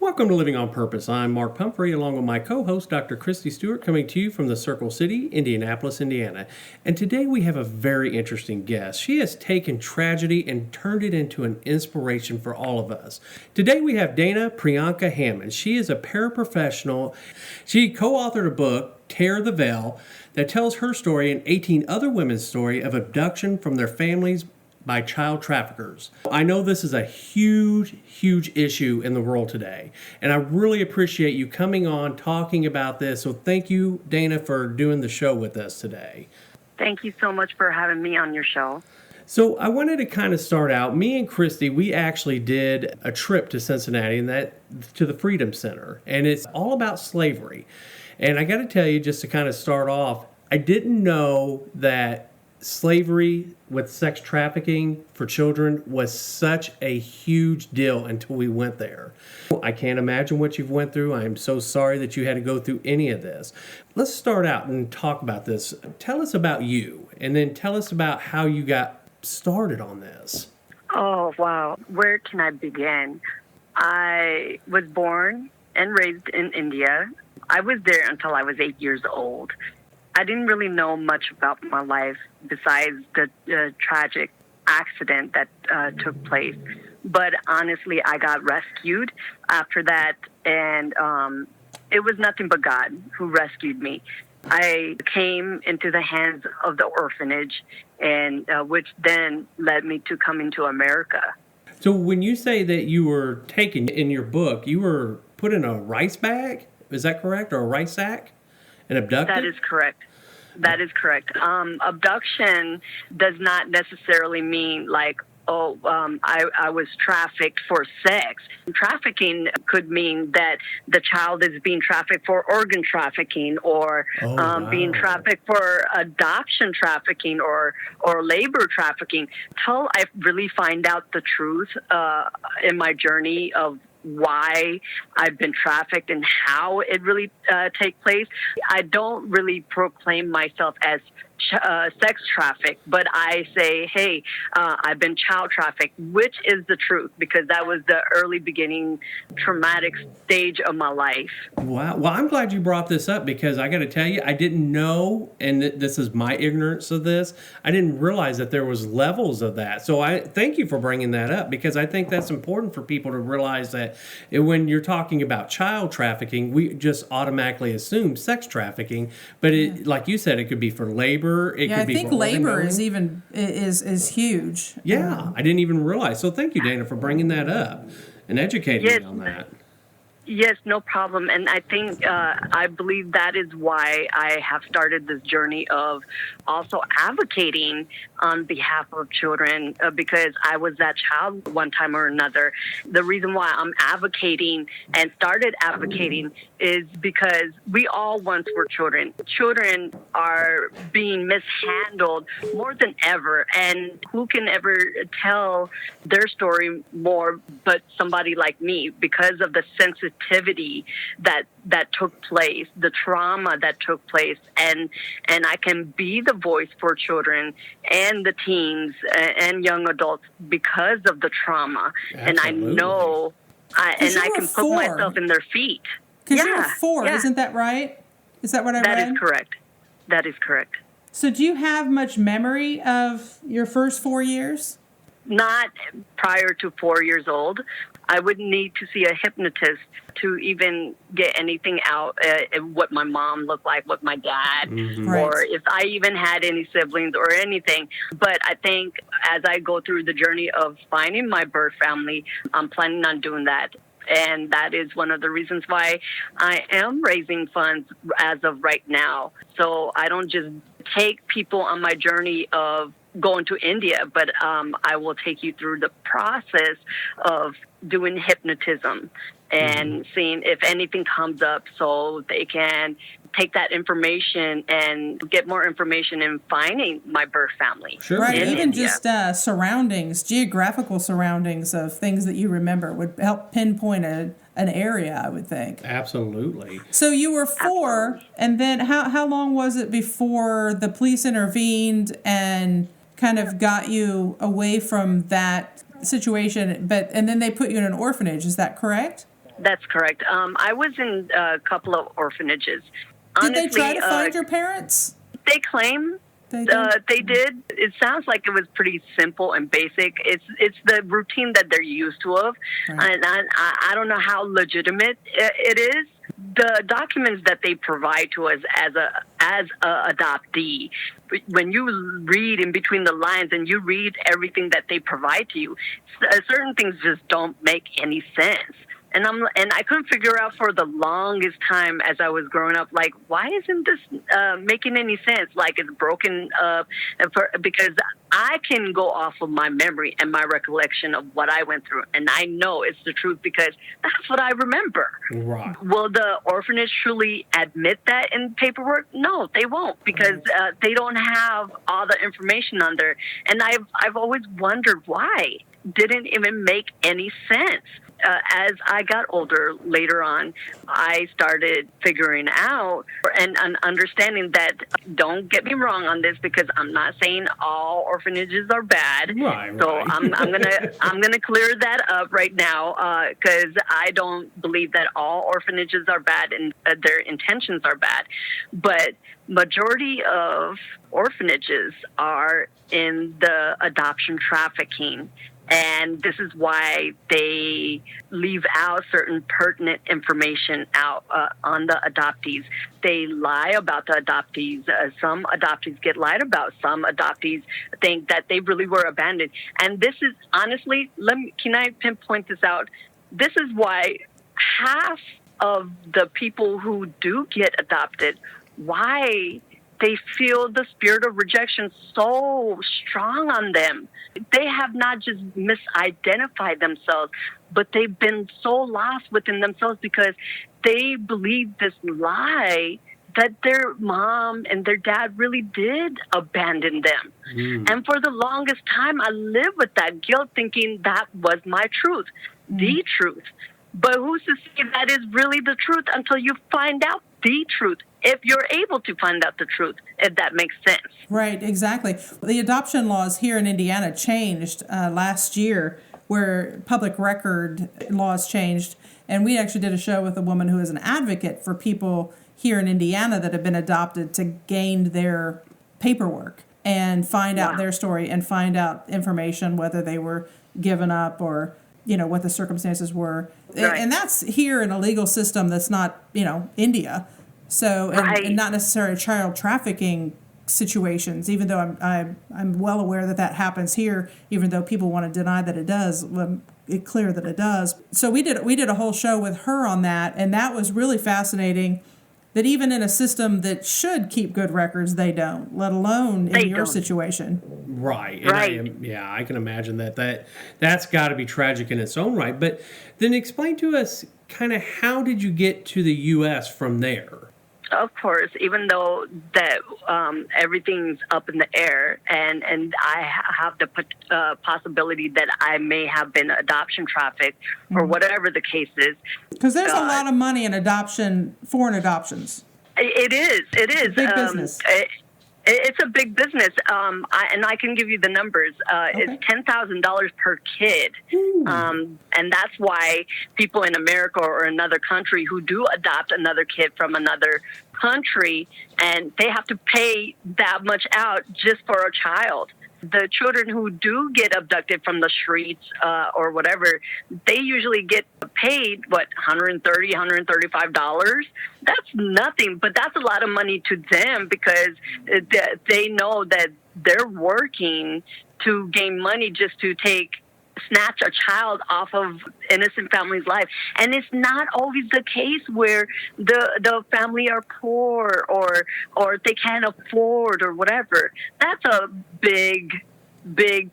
Welcome to Living on Purpose. I'm Mark Pumphrey, along with my co-host, Dr. Christy Stewart, coming to you from the Circle City, Indianapolis, Indiana. And today we have a very interesting guest. She has taken tragedy and turned it into an inspiration for all of us. Today we have Dana Priyanka Hammond. She is a paraprofessional. She co-authored a book, Tear the Veil, that tells her story and 18 other women's story of abduction from their families by child traffickers. I know this is a huge issue in the world today, and I really appreciate you coming on talking about this. So thank you, Dana, for doing the show with us today. Thank you so much for having me on your show. So I wanted to kind of start out. Me and Christy, we actually did a trip to Cincinnati and to the Freedom Center, and it's all about slavery. And I got to tell you, just to kind of start off, I didn't know that slavery with sex trafficking for children was such a huge deal until we went there. I can't imagine what you've went through. I am so sorry that you had to go through any of this. Let's start out and talk about this. Tell us about you, and then tell us about how you got started on this. Oh, wow. Where can I begin? I was born and raised in India. I was there until I was 8 years old. I didn't really know much about my life besides the tragic accident that took place. But honestly, I got rescued after that, and it was nothing but God who rescued me. I came into the hands of the orphanage, and which then led me to coming to America. So when you say that you were taken in your book, you were put in a rice bag? Is that correct? Or a rice sack? And abducted? That is correct. That is correct. Abduction does not necessarily mean like, I was trafficked for sex. Trafficking could mean that the child is being trafficked for organ trafficking or being trafficked for adoption trafficking or labor trafficking. Till I really find out the truth in my journey of why I've been trafficked and how it really takes place. I don't really proclaim myself as sex trafficked, but I say, hey, I've been child trafficked, which is the truth, because that was the early beginning traumatic stage of my life. Wow. Well, I'm glad you brought this up, because I got to tell you, I didn't know, and this is my ignorance of this, I didn't realize that there was levels of that. So I thank you for bringing that up, because I think that's important for people to realize that when you're talking about child trafficking, we just automatically assume sex trafficking, but like you said, it could be for labor. I think labor is huge. Yeah, I didn't even realize. So thank you, Dana, for bringing that up and educating me on that. Yes, no problem. And I think, I believe that is why I have started this journey of also advocating on behalf of children, because I was that child one time or another. The reason why I'm advocating and started advocating is because we all once were children. Children are being mishandled more than ever. And who can ever tell their story more but somebody like me, because of the sensitivity that took place, the trauma that took place, and I can be the voice for children and the teens and young adults because of the trauma. Absolutely. And I know, I can put myself in their feet. Because you were 4, isn't that right? Is that what I read? That is correct. That is correct. So do you have much memory of your first 4 years? Not prior to 4 years old. I would need to see a hypnotist to even get anything out, what my mom looked like, what my dad, or if I even had any siblings or anything. But I think as I go through the journey of finding my birth family, I'm planning on doing that. And that is one of the reasons why I am raising funds as of right now. So I don't just take people on my journey of going to India, but I will take you through the process of doing hypnotism and seeing if anything comes up, so they can take that information and get more information in finding my birth family. Sure. Right, even India. just surroundings, geographical surroundings of things that you remember would help pinpoint an area, I would think. Absolutely. So you were 4, and then how long was it before the police intervened and kind of got you away from that situation, and then they put you in an orphanage, is that correct? That's correct. I was in a couple of orphanages. Did Honestly, they try to find your parents? They claim They did? they did. It sounds like it was pretty simple and basic. It's the routine that they're used to of, Right. and I don't know how legitimate it is. The documents that they provide to us as a adoptee, when you read in between the lines and you read everything that they provide to you, certain things just don't make any sense. And I couldn't figure out for the longest time as I was growing up, like, why isn't this making any sense? Like, it's broken up, because I can go off of my memory and my recollection of what I went through, and I know it's the truth because that's what I remember. Right. Will the orphanage truly admit that in paperwork? No, they won't, because they don't have all the information on there. And I've always wondered why. Didn't even make any sense. As I got older later on, I started figuring out and understanding that, don't get me wrong on this, because I'm not saying all orphanages are bad. Right. So I'm gonna clear that up right now, because I don't believe that all orphanages are bad and their intentions are bad. But majority of orphanages are in the adoption trafficking. And this is why they leave out certain pertinent information out on the adoptees. They lie about the adoptees. Some adoptees get lied about. Some adoptees think that they really were abandoned. And this is, honestly, can I pinpoint this out? This is why half of the people who do get adopted, why they feel the spirit of rejection so strong on them. They have not just misidentified themselves, but they've been so lost within themselves because they believe this lie that their mom and their dad really did abandon them. And for the longest time, I lived with that guilt, thinking that was my truth, the truth. But who's to say that is really the truth until you find out the truth, if you're able to find out the truth, if that makes sense. Right, exactly. The adoption laws here in Indiana changed last year, where public record laws changed. And we actually did a show with a woman who is an advocate for people here in Indiana that have been adopted to gain their paperwork and find out their story and find out information, whether they were given up or, you know, what the circumstances were. Right. And that's here in a legal system that's not, you know, India. So, and not necessarily child trafficking situations, even though I'm well aware that happens here, even though people want to deny that it does. It's clear that it does. So we did a whole show with her on that, and that was really fascinating. That even in a system that should keep good records, they don't, let alone in your situation. Right. And I can imagine that's got to be tragic in its own right. But then explain to us kind of how did you get to the U.S. from there? Of course, even though that everything's up in the air, and I have the possibility that I may have been adoption trafficked or whatever the case is. Because there's a lot of money in adoption, foreign adoptions. It is. Big business. It's a big business, and I can give you the numbers. It's $10,000 per kid, and that's why people in America or another country who do adopt another kid from another country, and they have to pay that much out just for a child. The children who do get abducted from the streets or whatever, they usually get paid, $130, $135. That's nothing, but that's a lot of money to them because they know that they're working to gain money just to snatch a child off of innocent family's life. And it's not always the case where the family are poor or they can't afford or whatever. That's a big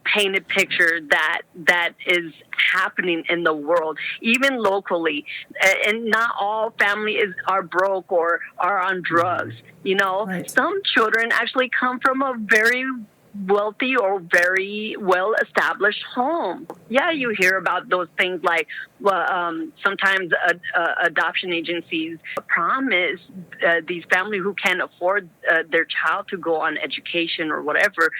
painted picture that is happening in the world, even locally. And not all families are broke or are on drugs. You know, Some children actually come from a very wealthy or very well-established home. Yeah, you hear about those things like sometimes adoption agencies promise these families who can't afford their child to go on education or whatever,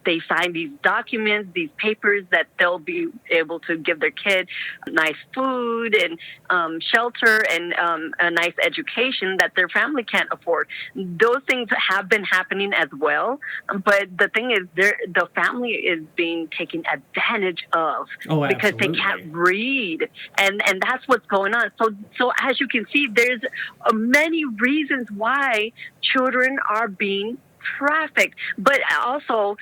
they sign these documents, these papers that they'll be able to give their kid nice food and shelter and a nice education that their family can't afford. Those things have been happening as well, but the thing is, the family is being taken advantage of because they can't read, and that's what's going on. So as you can see, there's many reasons why children are being trafficked, but also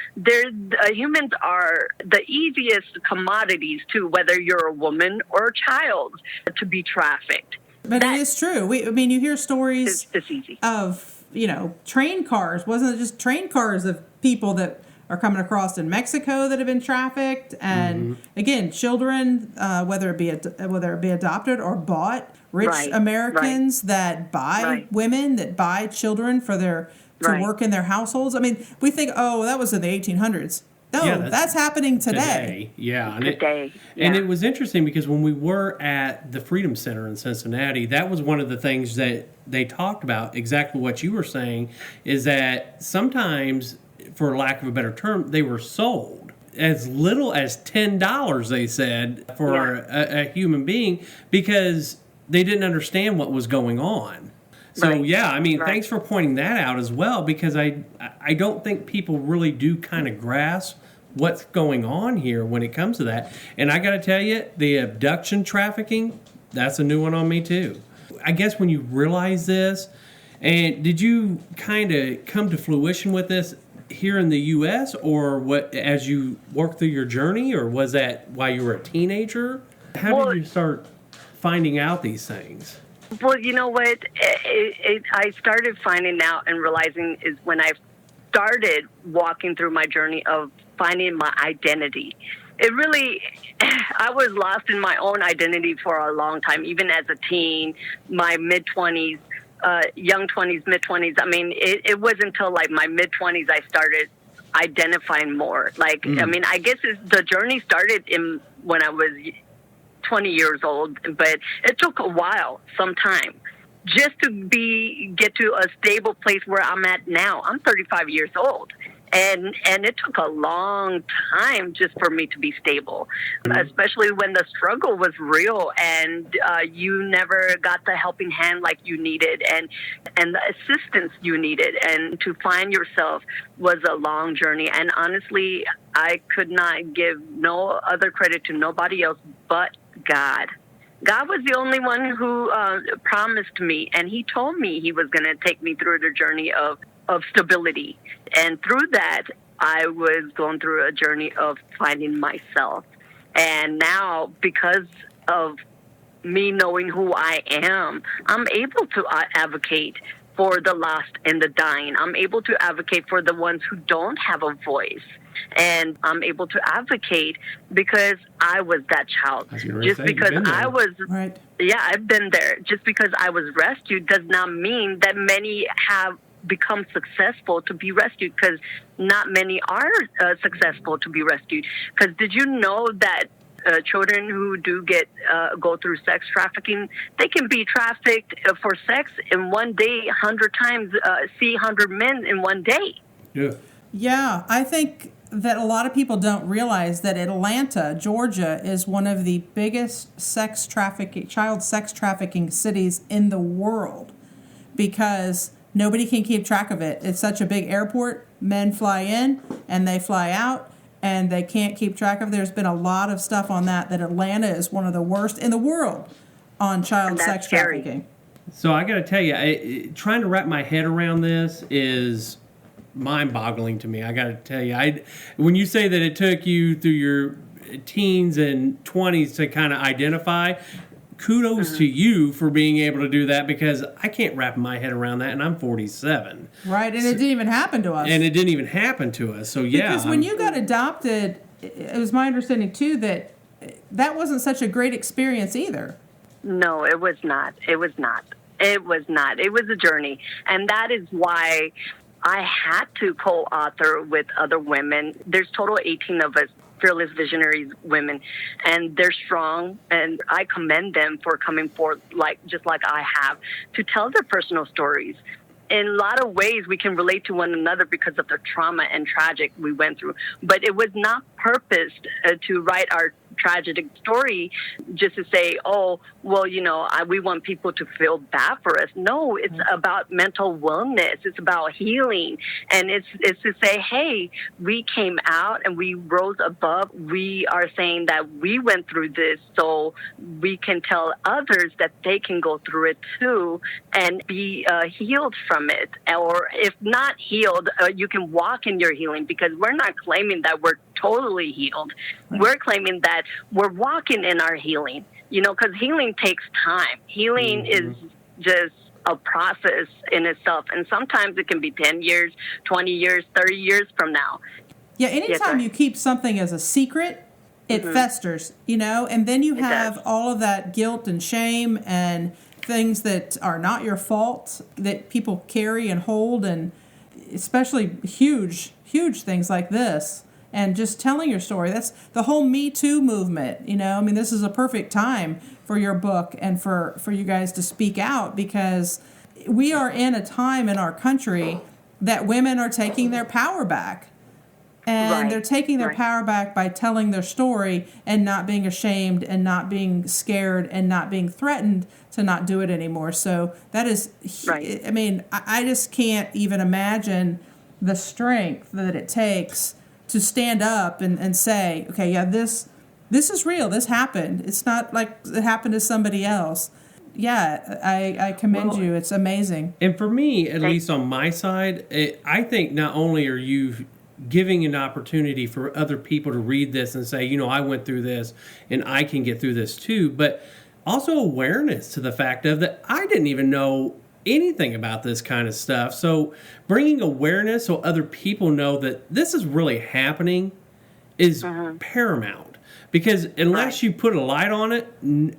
humans are the easiest commodities too, whether you're a woman or a child, to be trafficked. But it is true. You hear stories it's easy. Of, train cars. Wasn't it just train cars of people that are coming across in Mexico that have been trafficked? And again, children, whether it be adopted or bought, rich Americans that buy women, that buy children for to work in their households. We think, that was in the 1800s. No, that's happening today. Yeah. And it was interesting because when we were at the Freedom Center in Cincinnati, that was one of the things that they talked about, exactly what you were saying, is that sometimes, for lack of a better term, they were sold as little as $10, they said, for a human being, because they didn't understand what was going on. So, thanks for pointing that out as well, because I don't think people really do kind of grasp what's going on here when it comes to that. And I got to tell you, the abduction trafficking, that's a new one on me too. I guess when you realize this, and did you kind of come to fruition with this here in the U.S. or what as you worked through your journey, or was that while you were a teenager? How did you start finding out these things? Well, you know what? I started finding out and realizing is when I started walking through my journey of finding my identity. It really, I was lost in my own identity for a long time, even as a teen, my mid-20s, young 20s, mid-20s. It wasn't until like my mid-20s I started identifying more. I guess the journey started when I was 20 years old, but it took a while, some time, just to get to a stable place where I'm at now. I'm 35 years old, and it took a long time just for me to be stable, especially when the struggle was real and you never got the helping hand like you needed and the assistance you needed. And to find yourself was a long journey. And honestly, I could not give no other credit to nobody else but God. God was the only one who promised me, and he told me he was going to take me through the journey of stability. And through that, I was going through a journey of finding myself. And now, because of me knowing who I am, I'm able to advocate for the lost and the dying. I'm able to advocate for the ones who don't have a voice. And I'm able to advocate because I was that child. Just because I was, I've been there. Just because I was rescued does not mean that many have become successful to be rescued, because not many are successful to be rescued. Because did you know that children who do go through sex trafficking, they can be trafficked for sex in one day 100 times, see 100 men in one day. Yeah, I think that a lot of people don't realize that Atlanta, Georgia, is one of the biggest child sex trafficking cities in the world, because nobody can keep track of it. It's such a big airport. Men fly in and they fly out, and they can't keep track of it. There's been a lot of stuff on that Atlanta is one of the worst in the world on child sex trafficking. So I got to tell you, trying to wrap my head around this is mind-boggling to me. I got to tell you, when you say that it took you through your teens and 20s to kind of identify, kudos to you for being able to do that, because I can't wrap my head around that, and I'm 47. Right, and it didn't even happen to us. So yeah. Because when you got adopted, it was my understanding too that wasn't such a great experience either. No, it was not. It was a journey, and that is why I had to co-author with other women. There's total 18 of us, fearless visionaries women, and they're strong, and I commend them for coming forth just like I have, to tell their personal stories. in a lot of ways we can relate to one another because of the trauma and tragic we went through. But it was not purposed to write our tragic story just to say, oh, well, we want people to feel bad for us. No, it's about mental wellness. It's about healing. And it's to say, hey, we came out and we rose above. We are saying that we went through this so we can tell others that they can go through it too and be healed from it. Or if not healed, you can walk in your healing, because we're not claiming that we're totally healed. We're claiming that we're walking in our healing, because healing takes time. Healing is just a process in itself. And sometimes it can be 10 years, 20 years, 30 years from now. Yeah, anytime you keep something as a secret, it festers, and then you have all of that guilt and shame and things that are not your fault that people carry and hold, and especially huge things like this. And just telling your story. That's the whole Me Too movement, this is a perfect time for your book and for you guys to speak out, because we are in a time in our country that women are taking their power back. And they're taking their power back by telling their story and not being ashamed and not being scared and not being threatened to not do it anymore. So that is, I just can't even imagine the strength that it takes to stand up and say, okay, yeah, this is real. This happened. It's not like it happened to somebody else. Yeah, I commend you. It's amazing. And for me, at least on my side, I think not only are you giving an opportunity for other people to read this and say, I went through this and I can get through this too, but also awareness to the fact of that I didn't even know anything about this kind of stuff. So bringing awareness so other people know that this is really happening is paramount. Because unless you put a light on it,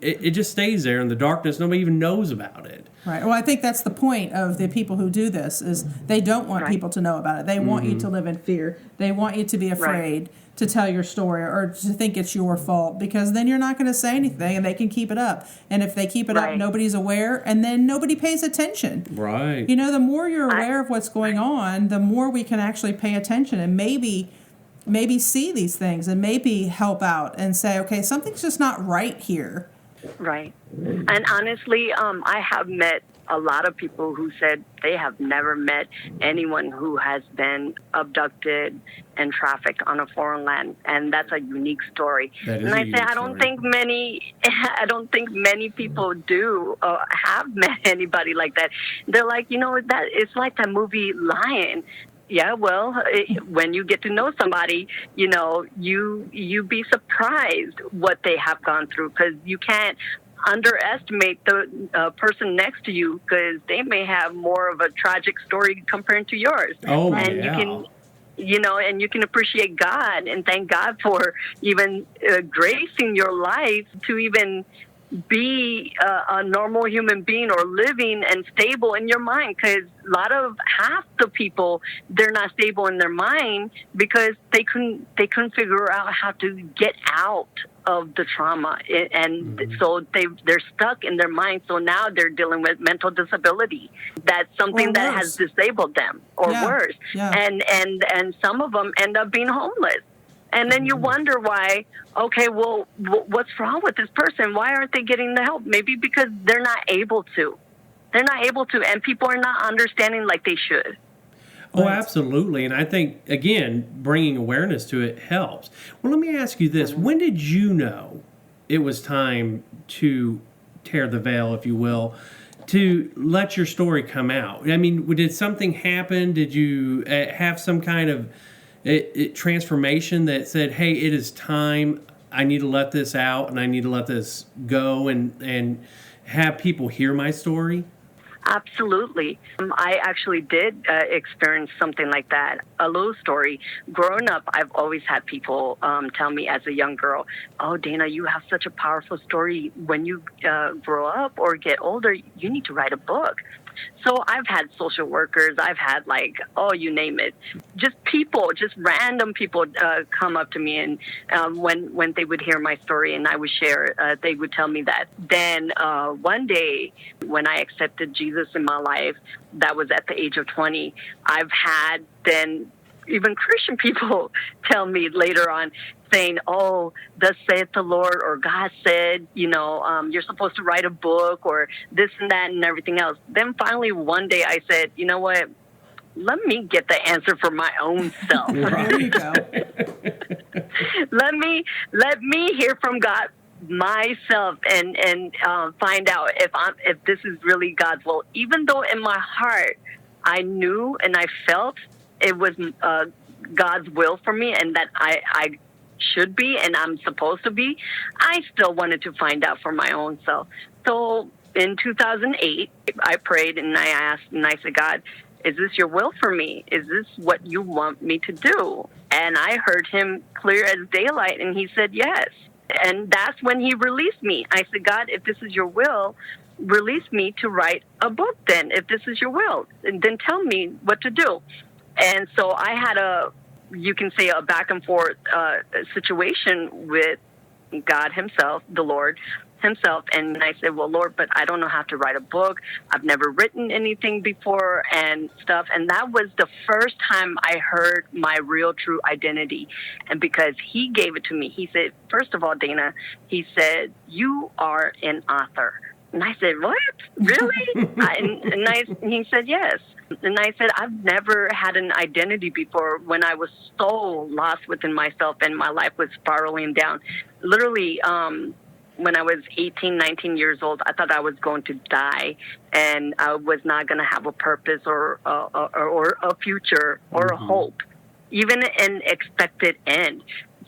it just stays there in the darkness. Nobody even knows about it. Right. Well, I think that's the point of the people who do this, is they don't want people to know about it. They want you to live in fear. They want you to be afraid to tell your story or to think it's your fault, because then you're not going to say anything and they can keep it up. And if they keep it up, nobody's aware, and then nobody pays attention. Right. The more you're aware of what's going on, the more we can actually pay attention and maybe see these things and maybe help out and say, okay, something's just not right here. Right. And honestly, I have met a lot of people who said they have never met anyone who has been abducted and trafficked on a foreign land, and that's a unique story. And I say I don't think many people do have met anybody like that. They're like, that it's like that movie Lion. Yeah, well, when you get to know somebody, you be surprised what they have gone through, because you can't underestimate the person next to you, because they may have more of a tragic story compared to yours. Oh, and you can, and you can appreciate God and thank God for even gracing your life to even be a normal human being or living and stable in your mind, because half the people, they're not stable in their mind because they couldn't figure out how to get out of the trauma, and so they're stuck in their mind. So now they're dealing with mental disability. That's something that has disabled them, or worse. And some of them end up being homeless. And then you wonder why, okay, well, what's wrong with this person? Why aren't they getting the help? Maybe because they're not able to. They're not able to, and people are not understanding like they should. Oh, absolutely. And I think, again, bringing awareness to it helps. Well, let me ask you this. When did you know it was time to tear the veil, if you will, to let your story come out? I mean, did something happen? Did you have some kind of transformation that said, hey, it is time, I need to let this out and I need to let this go and have people hear my story? Absolutely. I actually did experience something like that. A little story. Growing up, I've always had people tell me as a young girl, oh, Dana, you have such a powerful story. When you grow up or get older, you need to write a book. So I've had social workers, I've had you name it, just random people come up to me, and when they would hear my story and I would share, they would tell me that. Then one day when I accepted Jesus Jesus in my life. That was at the age of 20. I've had then even Christian people tell me later on, saying, "Oh, thus saith the Lord," or "God said, you're supposed to write a book," or this and that and everything else. Then finally one day I said, "You know what? Let me get the answer for my own self." There you go. let me hear from God myself and find out if this is really God's will. Even though in my heart I knew and I felt it was God's will for me, and that I should be and I'm supposed to be, I still wanted to find out for my own self. So in 2008, I prayed and I asked and I said, "God, is this your will for me? Is this what you want me to do?" And I heard him clear as daylight, and he said yes. And that's when he released me. I said, "God, if this is your will, release me to write a book then. If this is your will, and then tell me what to do." And so I had you can say, a back and forth situation with God himself, the Lord himself. And I said, "Well, Lord, but I don't know how to write a book. I've never written anything before and stuff." And that was the first time I heard my real true identity. And because he gave it to me, he said, "First of all, Dana," he said, "you are an author." And I said, "What? Really?" And he said, "Yes." And I said, "I've never had an identity before when I was so lost within myself and my life was spiraling down. Literally, when I was 18, 19 years old, I thought I was going to die and I was not going to have a purpose or a future or a hope, even an expected end.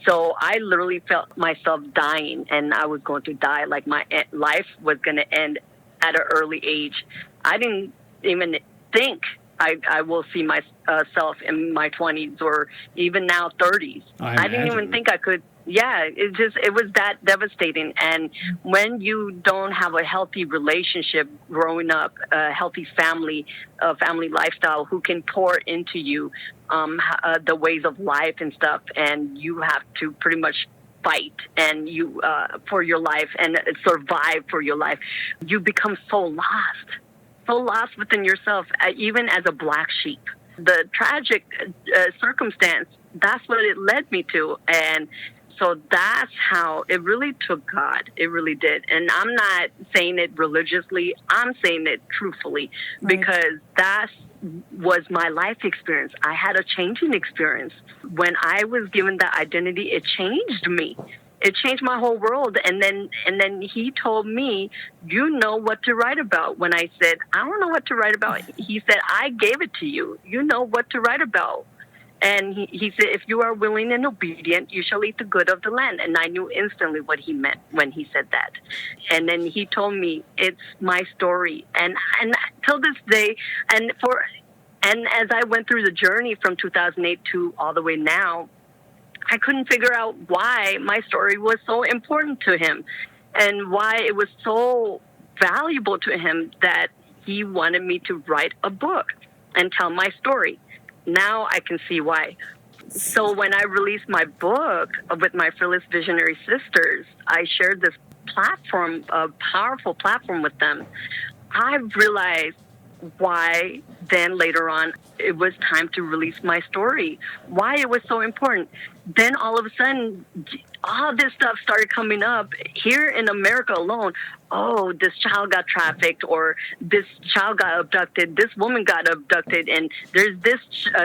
So I literally felt myself dying, and I was going to die, like my life was going to end at an early age. I didn't even think I will see myself in my 20s or even now 30s. I didn't even think I could. Yeah, it was that devastating. And when you don't have a healthy relationship growing up, a healthy family lifestyle who can pour into you the ways of life and stuff, and you have to pretty much fight and you for your life and survive for your life, you become so lost within yourself, even as a black sheep. The tragic circumstance, that's what it led me to. And so that's how it really took God. It really did. And I'm not saying it religiously. I'm saying it truthfully, because that was my life experience. I had a changing experience. When I was given that identity, it changed me. It changed my whole world. And then he told me, "You know what to write about." When I said, "I don't know what to write about," he said, "I gave it to you. You know what to write about." And he said, "If you are willing and obedient, you shall eat the good of the land." And I knew instantly what he meant when he said that. And then he told me, "It's my story." And till this day, and as I went through the journey from 2008 to all the way now, I couldn't figure out why my story was so important to him and why it was so valuable to him that he wanted me to write a book and tell my story. Now I can see why. So when I released my book with my Fearless Visionary Sisters, I shared this platform, a powerful platform with them. I realized why then later on it was time to release my story, why it was so important. Then all of a sudden, all this stuff started coming up here in America alone. Oh, this child got trafficked, or this child got abducted, this woman got abducted, and there's this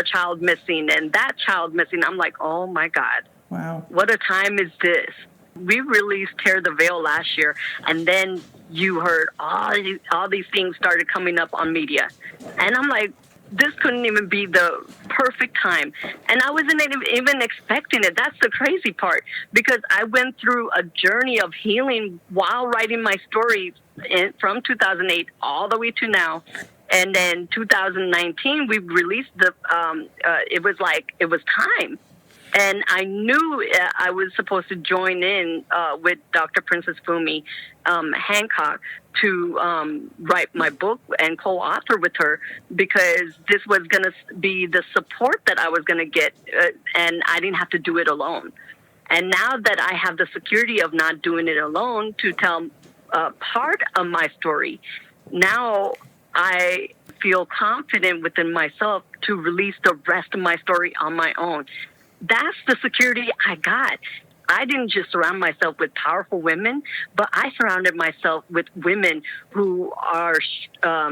child missing and that child missing. I'm like, oh my God. Wow. What a time is this? We released Tear the Veil last year, and then you heard all these things started coming up on media. And I'm like, this couldn't even be the perfect time. And I wasn't even expecting it. That's the crazy part, because I went through a journey of healing while writing my story from 2008 all the way to now. And then 2019, we released it was time. And I knew I was supposed to join in with Dr. Princess Fumi Hancock to write my book and co-author with her, because this was going to be the support that I was going to get, and I didn't have to do it alone. And now that I have the security of not doing it alone to tell part of my story, now I feel confident within myself to release the rest of my story on my own. That's the security I got. I didn't just surround myself with powerful women, but I surrounded myself with women who are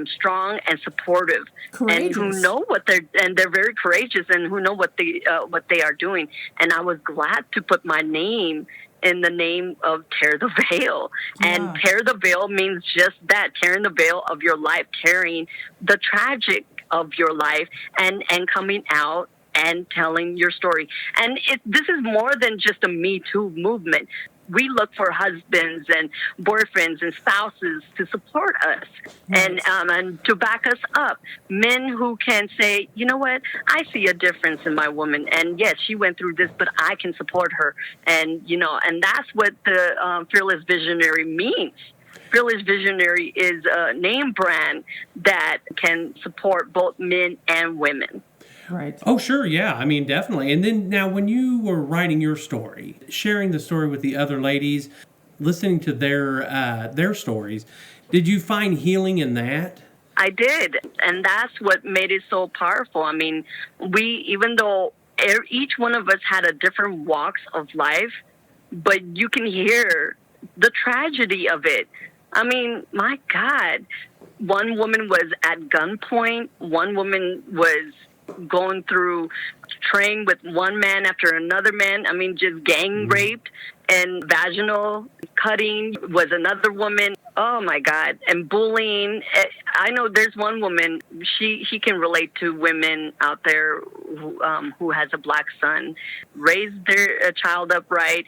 strong and supportive, Courageous. and who know they're very courageous, and who know what they are doing. And I was glad to put my name in the name of Tear the Veil. Yeah. And tear the veil means just that, tearing the veil of your life, carrying the tragic of your life, and coming out and telling your story. And this is more than just a Me Too movement. We look for husbands and boyfriends and spouses to support us, Right. and to back us up. Men who can say, you know what, I see a difference in my woman, and yes, she went through this, but I can support her. And and that's what the Fearless Visionary means. Fearless Visionary is a name brand that can support both men and women. Right. Oh, sure. Yeah. I mean, definitely. And then now when you were writing your story, sharing the story with the other ladies, listening to their stories, did you find healing in that? I did. And that's what made it so powerful. I mean, even though each one of us had a different walks of life, but you can hear the tragedy of it. I mean, my God, one woman was at gunpoint. One woman was going through training with one man after another man. I mean, just gang raped, and vaginal cutting was another woman. Oh my God. And bullying. I know there's one woman, she can relate to women out there who has a black son, raised their child up right,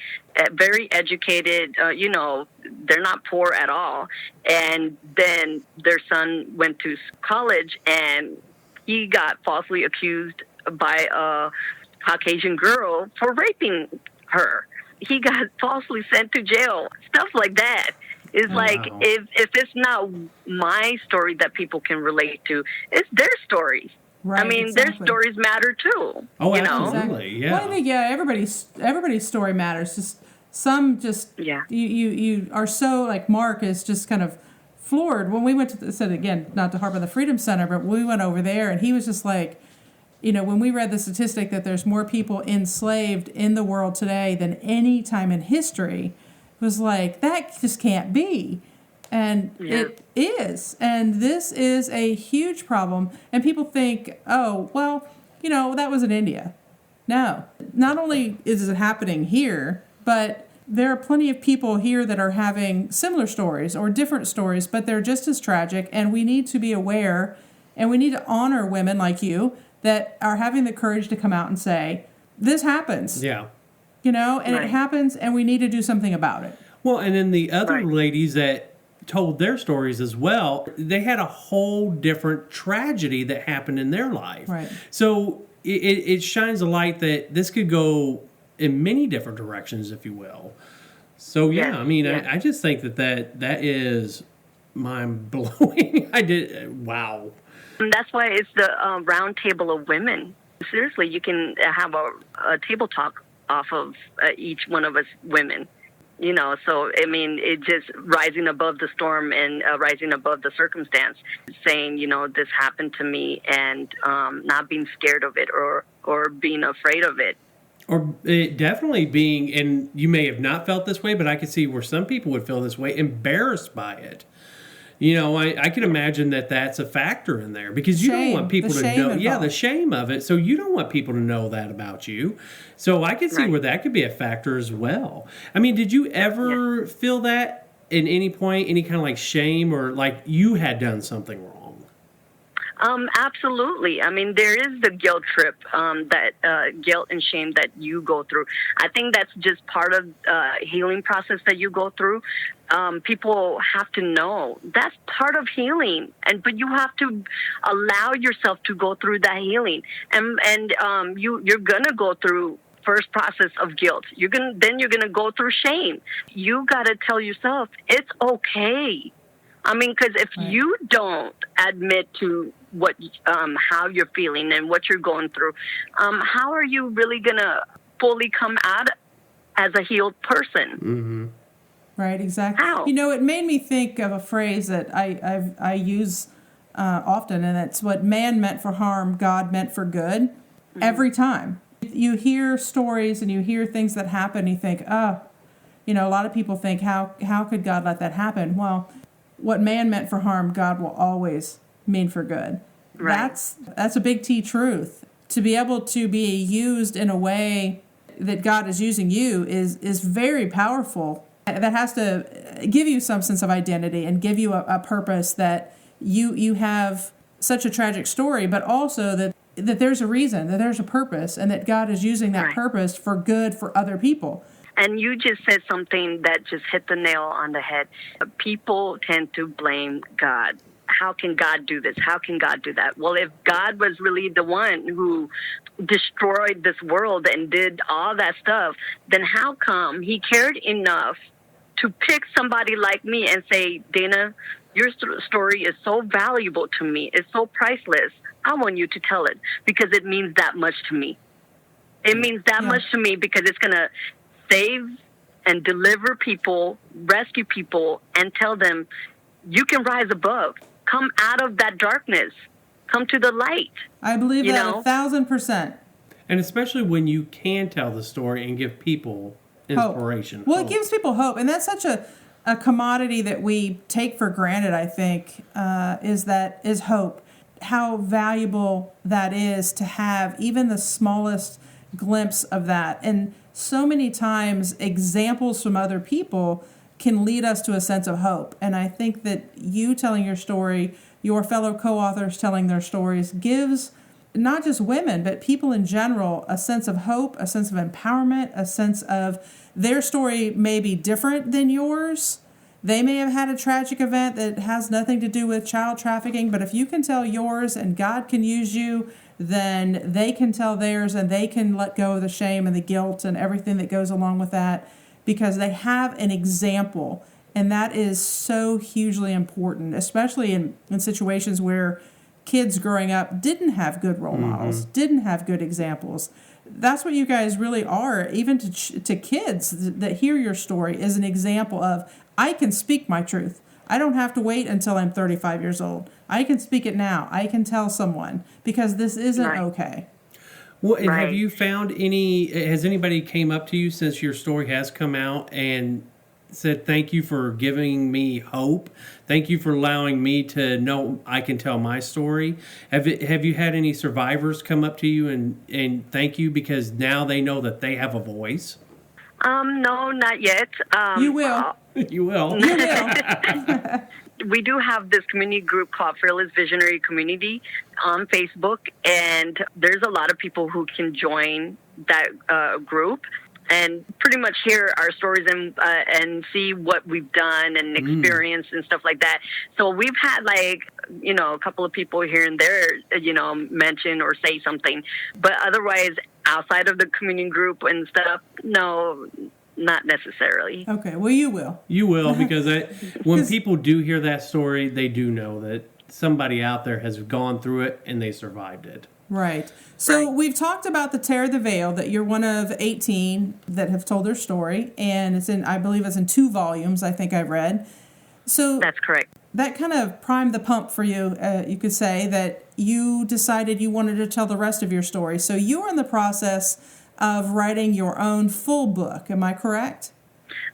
very educated, they're not poor at all. And then their son went to college, and he got falsely accused by a Caucasian girl for raping her. He got falsely sent to jail. Stuff like that. It's like, if it's not my story that people can relate to, it's their stories. Right, I mean, exactly. their stories matter too. Oh, you know? absolutely. Yeah. Well, I think everybody's story matters. You are so, like Mark is just kind of floored when we went to said again, not to harp on the Freedom Center, but we went over there and he was just like, when we read the statistic that there's more people enslaved in the world today than any time in history, it was like, that just can't be. And it is. And this is a huge problem. And people think, oh, well, that was in India. No. Not only is it happening here, but there are plenty of people here that are having similar stories or different stories, but they're just as tragic. And we need to be aware, and we need to honor women like you that are having the courage to come out and say, this happens. Yeah. And Right. it happens, and we need to do something about it. Well, and then the other Right. ladies that told their stories as well, they had a whole different tragedy that happened in their life. Right. So it shines a light that this could go in many different directions, if you will. So, yeah, I mean, I just think that is mind-blowing. Wow. And that's why it's the round table of women. Seriously, you can have a table talk off of each one of us women. So, I mean, it just rising above the storm and rising above the circumstance, saying, this happened to me, and not being scared of it or being afraid of it. Or it definitely being, and you may have not felt this way, but I could see where some people would feel this way, embarrassed by it. I can imagine that that's a factor in there because you don't want people to know. Yeah, the shame of it. So you don't want people to know that about you. So I could see where that could be a factor as well. I mean, did you ever feel that at any point, any kind of like shame or like you had done something wrong? Absolutely. I mean, there is the guilt trip, that guilt and shame that you go through. I think that's just part of healing process that you go through. People have to know that's part of healing, but you have to allow yourself to go through that healing, and you're gonna go through first process of guilt. Then you're gonna go through shame. You gotta tell yourself it's okay. I mean, because if you don't admit to how you're feeling and what you're going through, how are you really gonna fully come out as a healed person? Mm-hmm. Right, exactly. How? It made me think of a phrase that I use often, and it's what man meant for harm, God meant for good. Every time. You hear stories and you hear things that happen, you think, oh, a lot of people think, how could God let that happen? Well, what man meant for harm, God will always mean for good. Right. That's a big T truth. To be able to be used in a way that God is using you is very powerful. That has to give you some sense of identity and give you a purpose that you have such a tragic story, but also that there's a reason, that there's a purpose, and that God is using that purpose for good for other people. And you just said something that just hit the nail on the head. People tend to blame God. How can God do this? How can God do that? Well, if God was really the one who destroyed this world and did all that stuff, then how come he cared enough to pick somebody like me and say, Dana, your story is so valuable to me. It's so priceless. I want you to tell it because it means that much to me. It means that much to me because it's going to save and deliver people, rescue people, and tell them, you can rise above. Come out of that darkness. Come to the light. I believe that 1,000%. And especially when you can tell the story and give people inspiration. Hope. Well, it gives people hope. And that's such a commodity that we take for granted, I think, is hope. How valuable that is to have even the smallest glimpse of that. And so many times examples from other people can lead us to a sense of hope. And I think that you telling your story, your fellow co-authors telling their stories, gives not just women, but people in general a sense of hope, a sense of empowerment, a sense of their story may be different than yours. They may have had a tragic event that has nothing to do with child trafficking, but if you can tell yours and God can use you, then they can tell theirs and they can let go of the shame and the guilt and everything that goes along with that because they have an example. And that is so hugely important, especially in situations where kids growing up didn't have good role models, didn't have good examples. That's what you guys really are, even to kids that hear your story, is an example of, I can speak my truth. I don't have to wait until I'm 35 years old. I can speak it now. I can tell someone because this isn't okay. Well, and have you found has anybody came up to you since your story has come out and said, thank you for giving me hope. Thank you for allowing me to know I can tell my story. Have you had any survivors come up to you and thank you because now they know that they have a voice? No, not yet. You will. You will. You will. We do have this community group called Fearless Visionary Community on Facebook, and there's a lot of people who can join that group and pretty much hear our stories and see what we've done and experienced and stuff like that. So we've had a couple of people here and there, mention or say something. But otherwise, outside of the community group and stuff, no, not necessarily. Okay, well, you will. You will, because when people do hear that story, they do know that somebody out there has gone through it and they survived it. Right. So we've talked about the Tear the Veil, that you're one of 18 that have told their story, and I believe it's in 2 volumes, I think I've read. So that's correct. That kind of primed the pump for you, you could say, that you decided you wanted to tell the rest of your story. So you were in the process of writing your own full book. Am I correct?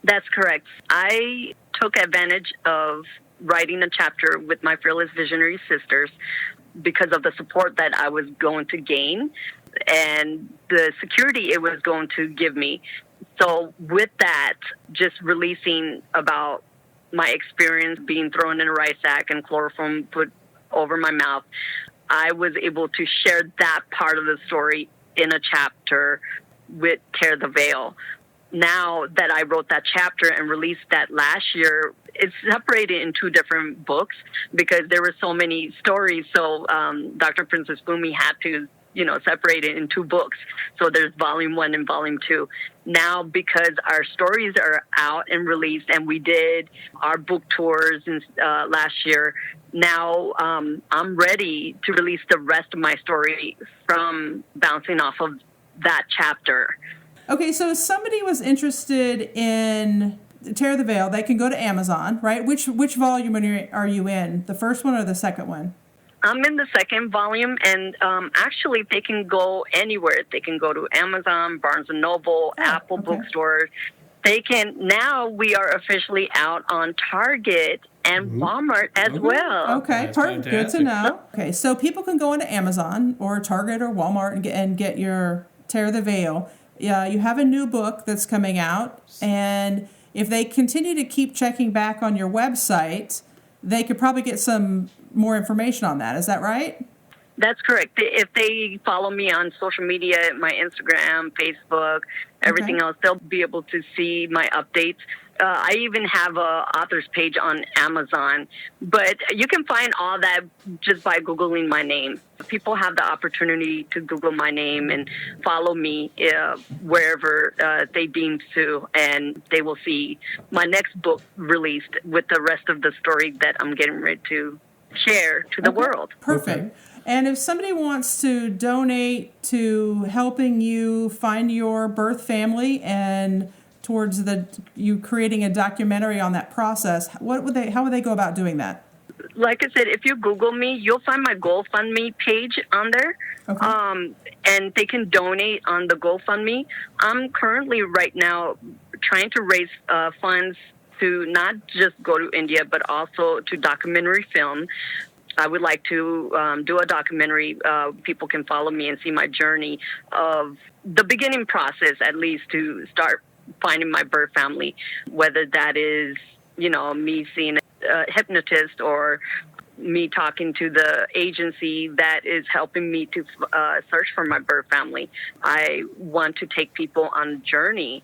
That's correct. I took advantage of writing a chapter with my Fearless Visionary sisters because of the support that I was going to gain and the security it was going to give me. So with that, just releasing about my experience being thrown in a rice sack and chloroform put over my mouth, I was able to share that part of the story in a chapter with Tear the Veil. Now that I wrote that chapter and released that last year, it's separated in 2 different books because there were so many stories. So Dr. Princess Boomy had to, separate it in 2 books. So there's volume 1 and volume 2. Now, because our stories are out and released, and we did our book tours last year, now I'm ready to release the rest of my story from bouncing off of that chapter. Okay, so if somebody was interested in Tear the Veil, they can go to Amazon, right? Which volume are you in? The first one or the second one? I'm in the second volume, and actually they can go anywhere. They can go to Amazon, Barnes & Noble, Apple Bookstore. They can, now we are officially out on Target and Walmart as well. Okay, perfect. Good to know. Okay, so people can go into Amazon or Target or Walmart and get your Tear the Veil. Yeah, you have a new book that's coming out, and if they continue to keep checking back on your website, they could probably get some more information on that. Is that right? That's correct. If they follow me on social media, my Instagram, Facebook, everything else, they'll be able to see my updates. I even have a author's page on Amazon, but you can find all that just by Googling my name. People have the opportunity to Google my name and follow me wherever they deem to, and they will see my next book released with the rest of the story that I'm getting ready to share to the world. Perfect. And if somebody wants to donate to helping you find your birth family and towards you creating a documentary on that process, how would they go about doing that? Like I said, if you Google me, you'll find my GoFundMe page on there. Okay. And they can donate on the GoFundMe. I'm currently right now trying to raise funds to not just go to India, but also to documentary film. I would like to do a documentary. People can follow me and see my journey of the beginning process, at least to start finding my birth family, whether that is, me seeing a hypnotist or me talking to the agency that is helping me to search for my birth family. I want to take people on a journey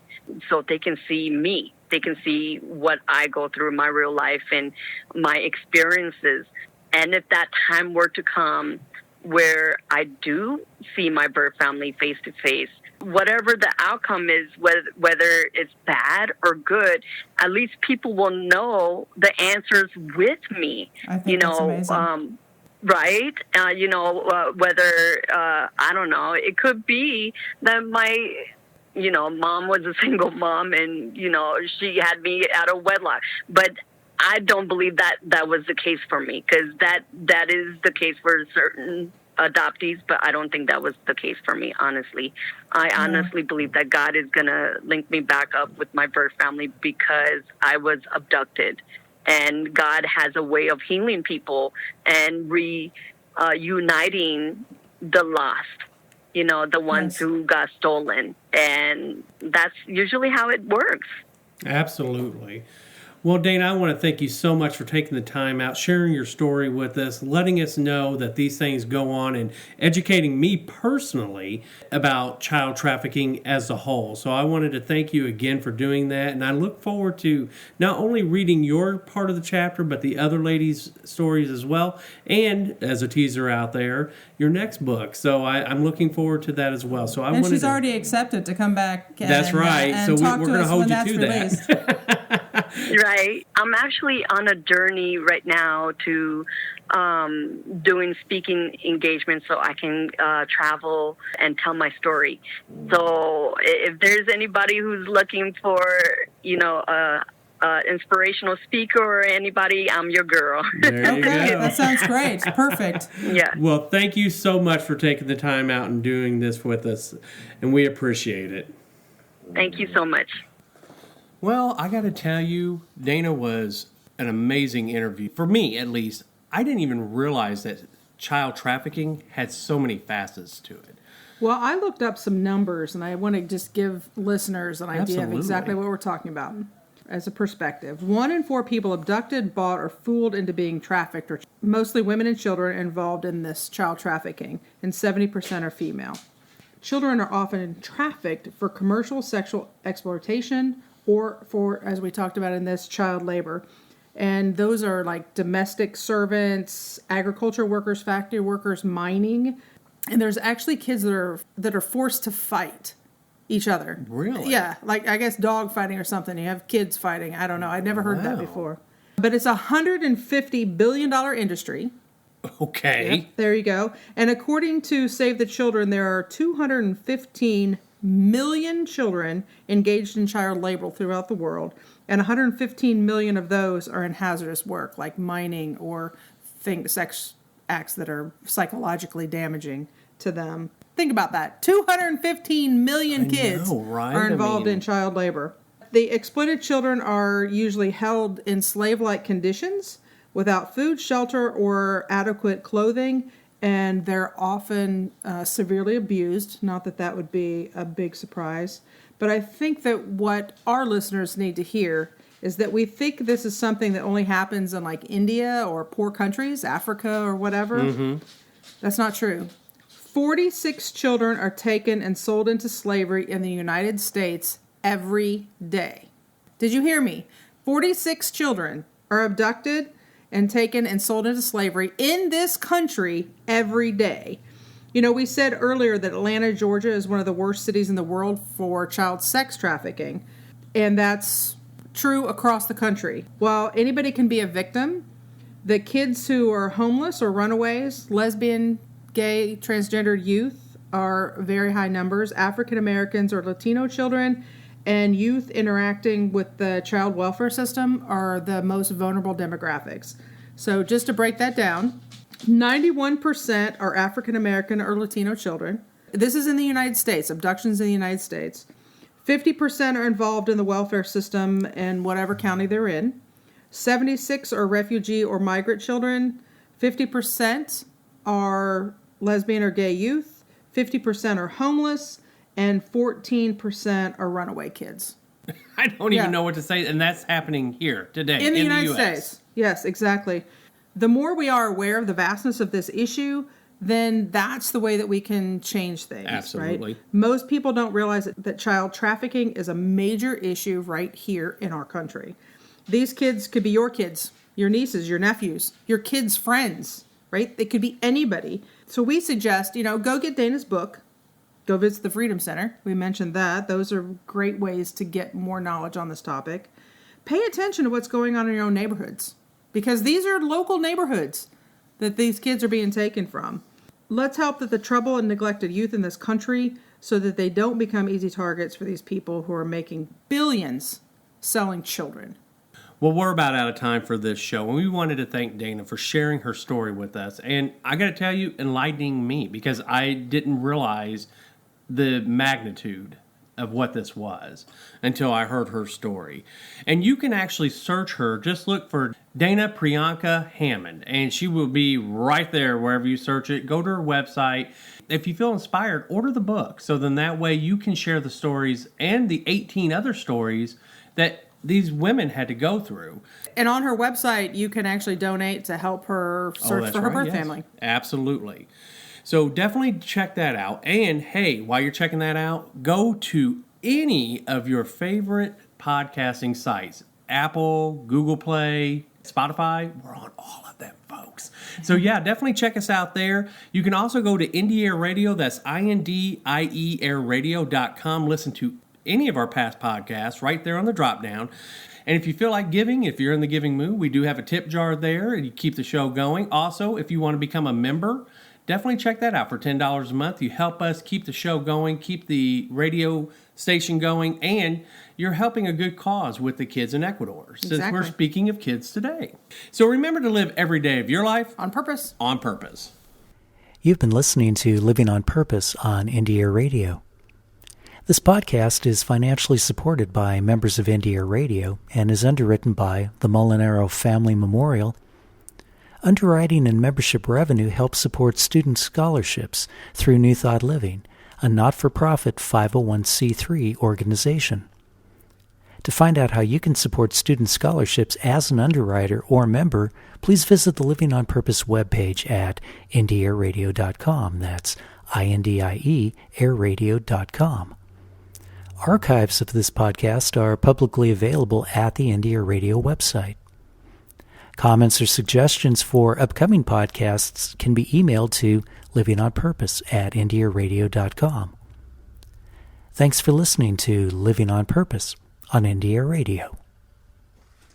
so they can see me. They can see what I go through in my real life and my experiences. And if that time were to come where I do see my birth family face to face, whatever the outcome is, whether it's bad or good, at least people will know the answers with me. I think that's amazing. Right? Whether, I don't know, it could be that my mom was a single mom and, she had me out of wedlock. But I don't believe that was the case for me, because that is the case for certain adoptees, but I don't think that was the case for me, honestly. I honestly believe that God is going to link me back up with my birth family because I was abducted. And God has a way of healing people and reuniting the lost, the ones who got stolen. And that's usually how it works. Absolutely. Well, Dana, I want to thank you so much for taking the time out, sharing your story with us, letting us know that these things go on, and educating me personally about child trafficking as a whole. So I wanted to thank you again for doing that, and I look forward to not only reading your part of the chapter, but the other ladies' stories as well, and as a teaser out there, your next book. So I'm looking forward to that as well. So she's already accepted to come back. That's right. And so we're going to hold you to released. that. Right. I'm actually on a journey right now to doing speaking engagements so I can travel and tell my story. So if there's anybody who's looking for, inspirational speaker or anybody, I'm your girl. There you go. That sounds great. Perfect. Yeah. Well, thank you so much for taking the time out and doing this with us, and we appreciate it. Thank you so much. Well, I got to tell you, Dana was an amazing interview. For me, at least, I didn't even realize that child trafficking had so many facets to it. Well, I looked up some numbers, and I want to just give listeners an idea of exactly what we're talking about as a perspective. 1 in 4 people abducted, bought, or fooled into being trafficked, or mostly women and children involved in this child trafficking, and 70% are female. Children are often trafficked for commercial sexual exploitation, or for, as we talked about in this, child labor. And those are like domestic servants, agriculture workers, factory workers, mining. And there's actually kids that are forced to fight each other. Really? Yeah, like I guess dog fighting or something. You have kids fighting. I don't know. I'd never heard that before. But it's a $150 billion industry. Okay. Yep, there you go. And according to Save the Children, there are 215 million children engaged in child labor throughout the world, and 115 million of those are in hazardous work like mining or sex acts that are psychologically damaging to them. Think about that. 215 million kids are involved in child labor. The exploited children are usually held in slave-like conditions without food, shelter, or adequate clothing, and they're often severely abused. Not that that would be a big surprise, but I think that what our listeners need to hear is that we think this is something that only happens in like India or poor countries, Africa or whatever. Mm-hmm. That's not true. 46 children are taken and sold into slavery in the United States every day. Did you hear me? 46 children are abducted and taken and sold into slavery in this country every day. You know, we said earlier that Atlanta, Georgia is one of the worst cities in the world for child sex trafficking, and that's true across the country. While anybody can be a victim, the kids who are homeless or runaways, lesbian, gay, transgendered youth are very high numbers. African Americans or Latino children and youth interacting with the child welfare system are the most vulnerable demographics. So just to break that down, 91% are African American or Latino children. This is in the United States, abductions in the United States. 50% are involved in the welfare system in whatever county they're in. 76 are refugee or migrant children. 50% are lesbian or gay youth. 50% are homeless. And 14% are runaway kids. I don't even know what to say, and that's happening here today in the United States. Yes, exactly. The more we are aware of the vastness of this issue, then that's the way that we can change things. Absolutely. Right? Most people don't realize that child trafficking is a major issue right here in our country. These kids could be your kids, your nieces, your nephews, your kids' friends, right? They could be anybody. So we suggest, go get Dana's book. Go visit the Freedom Center. We mentioned that. Those are great ways to get more knowledge on this topic. Pay attention to what's going on in your own neighborhoods, because these are local neighborhoods that these kids are being taken from. Let's help the troubled and neglected youth in this country so that they don't become easy targets for these people who are making billions selling children. Well, we're about out of time for this show, and we wanted to thank Dana for sharing her story with us. And I got to tell you, enlightening me, because I didn't realize the magnitude of what this was until I heard her story. And you can actually search her. Just look for Dana Priyanka Hammond, and she will be right there wherever you search it. Go to her website. If you feel inspired, order the book. So then that way you can share the stories and the 18 other stories that these women had to go through. And on her website, you can actually donate to help her search for her birth family. Absolutely. So definitely check that out. And hey, while you're checking that out, go to any of your favorite podcasting sites. Apple, Google Play, Spotify. We're on all of them, folks. So yeah, definitely check us out there. You can also go to Indie Air Radio. That's INDIEairradio.com. Listen to any of our past podcasts right there on the drop down. And if you feel like giving, if you're in the giving mood, we do have a tip jar there and you keep the show going. Also, if you want to become a member, definitely check that out for $10 a month. You help us keep the show going, keep the radio station going, and you're helping a good cause with the kids in Ecuador, since we're speaking of kids today. So remember to live every day of your life on purpose. On purpose. You've been listening to Living on Purpose on Indie Air Radio. This podcast is financially supported by members of Indie Air Radio and is underwritten by the Molinaro Family Memorial. Underwriting and membership revenue helps support student scholarships through New Thought Living, a not-for-profit 501c3 organization. To find out how you can support student scholarships as an underwriter or member, please visit the Living on Purpose webpage at indieairradio.com. That's INDIE airradio.com. Archives of this podcast are publicly available at the Indie Air Radio website. Comments or suggestions for upcoming podcasts can be emailed to livingonpurpose@indieairradio.com. Thanks for listening to Living on Purpose on Indie Air Radio.